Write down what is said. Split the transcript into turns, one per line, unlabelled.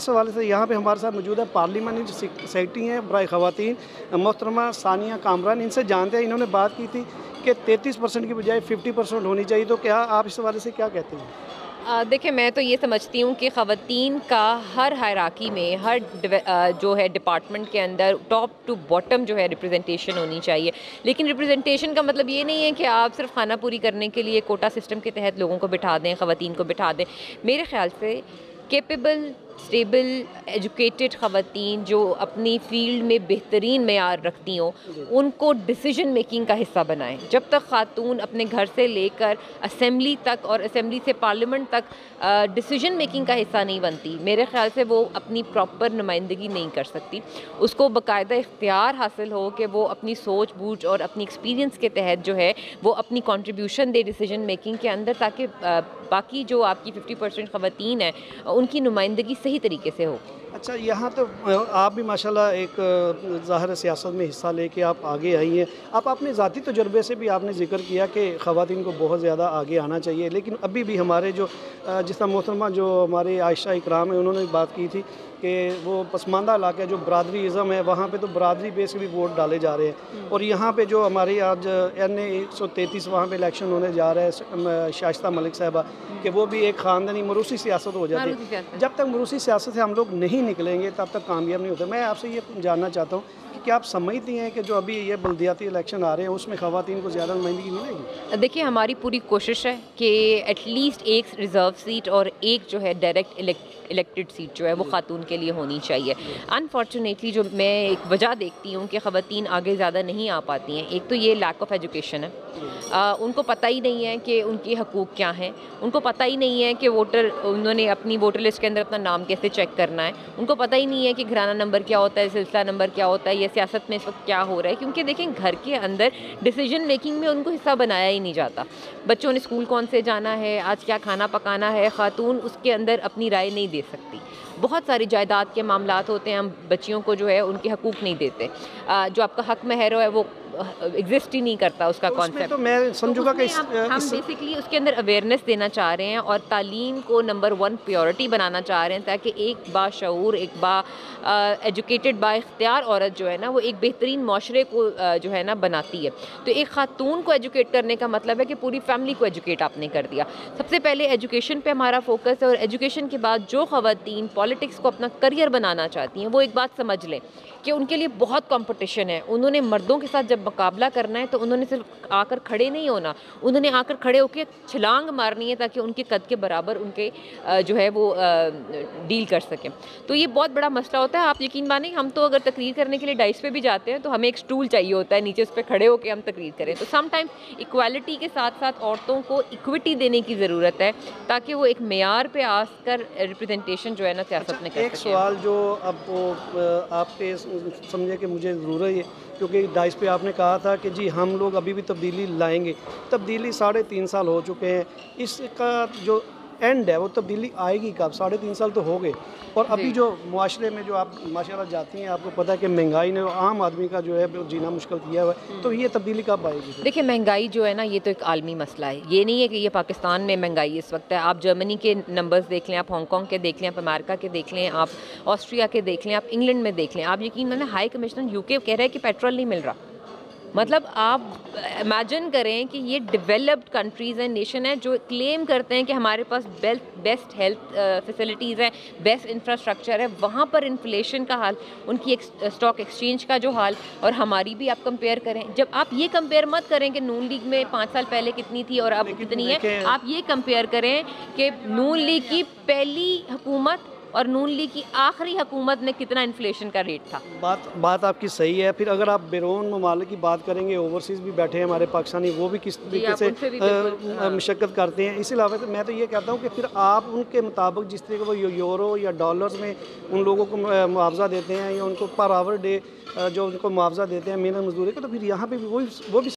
इस हवाले से यहाँ पे हमारे साथ मौजूद है पार्लियामेंट्री सेक्रेटरी हैं बराए ख़वातीन मोहतरमा सानिया कामरान। इनसे जानते हैं, इन्होंने बात की थी कि 33% की बजाय 50% होनी चाहिए, तो क्या आप इस हवाले से क्या कहते हैं?
देखिए, मैं तो ये समझती हूँ कि ख़वातीन का हर हायरार्की में, हर जो है डिपार्टमेंट के अंदर टॉप टू बॉटम जो है रिप्रेजेंटेशन होनी चाहिए। लेकिन रिप्रेजेंटेशन का मतलब ये नहीं है कि आप सिर्फ खाना पूरी करने के लिए कोटा सिस्टम के तहत लोगों को बिठा दें, ख़वातीन को बिठा दें। मेरे ख़्याल से कैपेबल, स्टेबल, एजुकेटेड ख़वातीन जो अपनी फ़ील्ड में बेहतरीन मेयार रखती हों, उनको डिसीजन मेकिंग का हिस्सा बनाएं। जब तक ख़ातून अपने घर से लेकर असेंबली तक और असेंबली से पार्लियामेंट तक डिसीजन मेकिंग का हिस्सा नहीं बनती, मेरे ख़्याल से वो अपनी प्रॉपर नुमाइंदगी नहीं कर सकती। उसको बाकायदा इख्तियार हासिल हो कि वो अपनी सोच बूझ और अपनी एक्सपीरियंस के तहत जो है वो अपनी कंट्रीब्यूशन दे डिसीजन मेकिंग के अंदर, ताकि बाकी जो आपकी 50% ख़वातीन हैं उनकी नुमाइंदगी सही तरीके से हो।
अच्छा, यहाँ तो आप भी माशाल्लाह एक ज़ाहिर सियासत में हिस्सा लेके आप आगे आई हैं। आप अपने ज़ाती तजुर्बे से भी आपने ज़िक्र किया कि ख़वातीन को बहुत ज़्यादा आगे आना चाहिए, लेकिन अभी भी हमारे जो जिस तरह मोहतरमा जो हमारे आयशा इकराम है, उन्होंने बात की थी कि वो पसमानदा इलाका जो बरादरीज़म है, वहाँ पे तो बरादरी बेस के भी वोट डाले जा रहे हैं। और यहाँ पे जो हमारी आज NA 133 वहाँ पे इलेक्शन होने जा रहा है शाइस्ता मलिक साहिबा, कि वो भी एक ख़ानदानी मरूसी सियासत हो जाती है। जब तक मरूसी सियासत से हम लोग नहीं निकलेंगे तब तक कामयाब नहीं होते। मैं आपसे ये जानना चाहता हूँ कि क्या आप समझती हैं कि जो अभी ये बल्दियाती इलेक्शन आ रहे हैं उसमें ख़वातीन को ज़्यादा नुमाइंदगी मिलेगी?
देखिए, हमारी पूरी कोशिश है कि एटलीस्ट एक रिज़र्व सीट और एक जो है डायरेक्ट इलेक्टेड सीट जो है वो ख़ातून के लिए होनी चाहिए। अनफॉर्चुनेटली जो मैं एक वजह देखती हूँ कि ख़वातीन आगे ज़्यादा नहीं आ पाती हैं, एक तो ये लैक ऑफ एजुकेशन है। उनको पता ही नहीं है कि उनके हकूक़ क्या हैं, उनको पता ही नहीं है कि उन्होंने अपनी वोटर लिस्ट के अंदर अपना नाम कैसे चेक करना है, उनको पता ही नहीं है कि घराना नंबर क्या होता है, सिलसिला नंबर क्या होता है, या सियासत में इस वक्त क्या हो रहा है। क्योंकि देखें, घर के अंदर डिसीजन मेकिंग में उनको हिस्सा बनाया ही नहीं जाता। बच्चों ने स्कूल कौन से जाना है, आज क्या खाना पकाना है, ख़ातून उसके अंदर अपनी राय नहीं दे सकती। बहुत सारी जायदाद के मामलात होते हैं, हम बच्चियों को जो है उनके हकूक़ नहीं देते। जो आपका हक महर है वो एग्जिस्ट ही नहीं करता, उसका कॉन्सेप्ट।
तो मैं समझूंगा कि
हम बेसिकली उसके अंदर अवेयरनेस देना चाह रहे हैं और तालीम को नंबर 1 प्रायोरिटी बनाना चाह रहे हैं, ताकि एक बाशऊर, एक एजुकेटेड बाइख्तियार औरत जो है ना, वो एक बेहतरीन माशरे को जो है ना बनाती है। तो एक ख़ातून को एजुकेट करने का मतलब है कि पूरी फैमिली को एजुकेट आपने कर दिया। सबसे पहले एजुकेशन पे हमारा फोकस है, और एजुकेशन के बाद जो ख़वातीन पॉलिटिक्स को अपना करियर बनाना चाहती हैं, वो एक बात समझ लें कि उनके लिए बहुत कंपटीशन है। उन्होंने मर्दों के साथ जब मुकाबला करना है तो उन्होंने सिर्फ आकर खड़े नहीं होना, उन्होंने आकर खड़े होकर छलांग मारनी है, ताकि उनके कद के बराबर उनके जो है वो डील कर सकें। तो ये बहुत बड़ा मसला होता है। आप यकीन मानें, हम तो अगर तकरीर करने के लिए डाइस पे भी जाते हैं तो हमें एक स्टूल चाहिए होता है, नीचे उस पर खड़े होकर हम तकरीर करें। तो समटाइम्स इक्वालिटी के साथ साथ औरतों को इक्विटी देने की ज़रूरत है, ताकि वो एक मेयार पे आकर रिप्रेजेंटेशन जो है ना सियासत में कर
एक
सकें।
सवाल जो अब वो आपके समझे कि मुझे ज़रूरत है, क्योंकि डाइस पे आपने कहा था कि जी हम लोग अभी भी तब्दीली लाएंगे। तब्दीली 3.5 साल हो चुके हैं, इसका जो एंड है वो तब्दीली आएगी कब? 3.5 साल तो हो गए, और अभी जो मुआशरे में जो आप माशाल्लाह जाती हैं, आपको पता है कि महंगाई ने आम आदमी का जो है जीना मुश्किल किया हुआ है, तो ये तब्दीली कब आएगी?
देखिए, महंगाई जो है ना, ये तो एक आलमी मसला है। ये नहीं है कि ये पाकिस्तान में महंगाई इस वक्त है। आप जर्मनी के नंबर्स देख लें, आप हांगकॉन्ग के देख लें, आप अमेरिका के देख लें, आप ऑस्ट्रिया के देख लें, आप इंग्लैंड में देख लें। आप यकीन मानें, हाई कमिश्नर UK कह रहा है कि पेट्रोल नहीं मिल रहा। मतलब आप इमेजिन करें कि ये डेवलप्ड कंट्रीज़ हैं, नेशन है, जो क्लेम करते हैं कि हमारे पास बेस्ट हेल्थ फैसिलिटीज़ हैं, बेस्ट इंफ्रास्ट्रक्चर है, वहाँ पर इन्फ्लेशन का हाल, उनकी स्टॉक एक्सचेंज का जो हाल, और हमारी भी आप कंपेयर करें। जब आप ये कंपेयर मत करें कि नून लीग में 5 साल पहले कितनी थी और अब कितनी है, आप ये कंपेयर करें कि नून लीग की पहली हुकूमत और नून लीग की आखिरी हुकूमत में कितना इन्फ्लेशन का रेट था।
बात आपकी सही है। फिर अगर आप बैरून ममालिक की बात करेंगे, ओवरसीज़ भी बैठे हैं हमारे पाकिस्तानी, वो भी किस तरीके से मशक्क़त करते हैं। इसी अलावा मैं तो ये कहता हूँ कि फिर आप उनके मुताबिक जिस तरीके वो यूरो या डॉलर्स में उन लोगों को मुआवजा देते हैं, या उनको पर आवर डे जो उनको मुआवजा देते हैं मेहनत मजदूरी का, तो फिर यहाँ पर भी वो भी